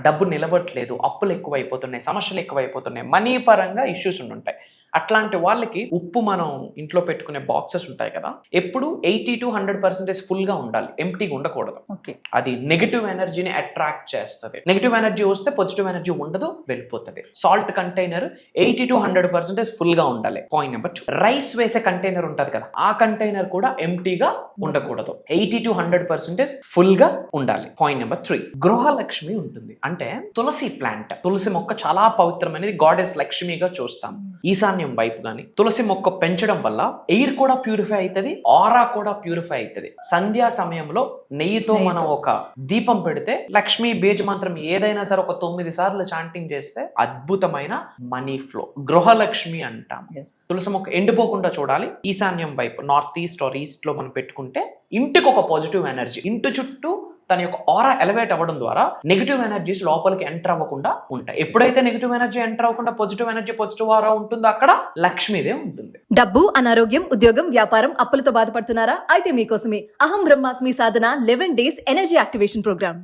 డబ్బు నిలవట్లేదు, అప్పులు ఎక్కువైపోతున్నాయి, సమస్యలు ఎక్కువైపోతున్నాయి, మనీ పరంగా ఇష్యూస్ ఉండుంటాయి. అట్లాంటి వాళ్ళకి ఉప్పు మనం ఇంట్లో పెట్టుకునే బాక్సెస్ ఉంటాయి కదా, ఎప్పుడు 80 to 100% ఫుల్గా ఉండాలి, ఎంప్టీగా ఉండకూడదు. ఓకే. అది నెగిటివ్ ఎనర్జీని అట్రాక్ట్ చేస్తుంది. నెగిటివ్ ఎనర్జీ వస్తే పాజిటివ్ ఎనర్జీ ఉండదు, వెళ్ళిపోతుంది. సాల్ట్ కంటైనర్ 80 to 100% ఫుల్గా ఉండాలి. పాయింట్ నెంబర్ 2, రైస్ వేసే కంటైనర్ ఉంటుంది కదా, ఆ కంటైనర్ కూడా ఎంప్టీగా ఉండకూడదు, 80 to 100% ఫుల్గా ఉండాలి. పాయింట్ నెంబర్ 3, గృహలక్ష్మి ఉంటుంది. అంటే తులసి ప్లాంట్, తులసి మొక్క చాలా పవిత్రమైనది, గాడెస్ లక్ష్మిగా చూస్తాం. ఈశాన్యం వైపు గాని తులసి మొక్క పెంచడం వల్ల ఎయిర్ కూడా ప్యూరిఫై అవుతుంది, ఆరా కూడా ప్యూరిఫై అవుతుంది. సంధ్యా సమయంలో నెయ్యితో మనం ఒక దీపం పెడితే, లక్ష్మీ బీజ మంత్రం ఏదైనా సరే ఒక 9 సార్లు చాంటింగ్ చేస్తే అద్భుతమైన మనీ ఫ్లో, గృహలక్ష్మి అంటాం. తులసి మొక్క ఎండిపోకుండా చూడాలి. ఈశాన్యం వైపు నార్త్ ఈస్ట్ ఆర్ ఈస్ట్ లో మనం పెట్టుకుంటే ఇంటికి ఒక పాజిటివ్ ఎనర్జీ, ఇంటి చుట్టూ తన యొక్క ఆరా ఎలివేట్ అవ్వడం ద్వారా నెగిటివ్ ఎనర్జీస్ లోపలికి ఎంటర్ అవ్వకుండా ఉంటాయి. ఎప్పుడైతే నెగిటివ్ ఎనర్జీ ఎంటర్ అవ్వకుండా పాజిటివ్ ఎనర్జీ, పాజిటివ్ ఆరా ఉంటుందో అక్కడ లక్ష్మీదే ఉంటుంది. డబ్బు, అనారోగ్యం, ఉద్యోగం, వ్యాపారం, అప్పులతో బాధపడుతున్నారా? అయితే మీకోసమే అహం బ్రహ్మాస్మి సాధన 11 days ఎనర్జీ యాక్టివేషన్ ప్రోగ్రామ్.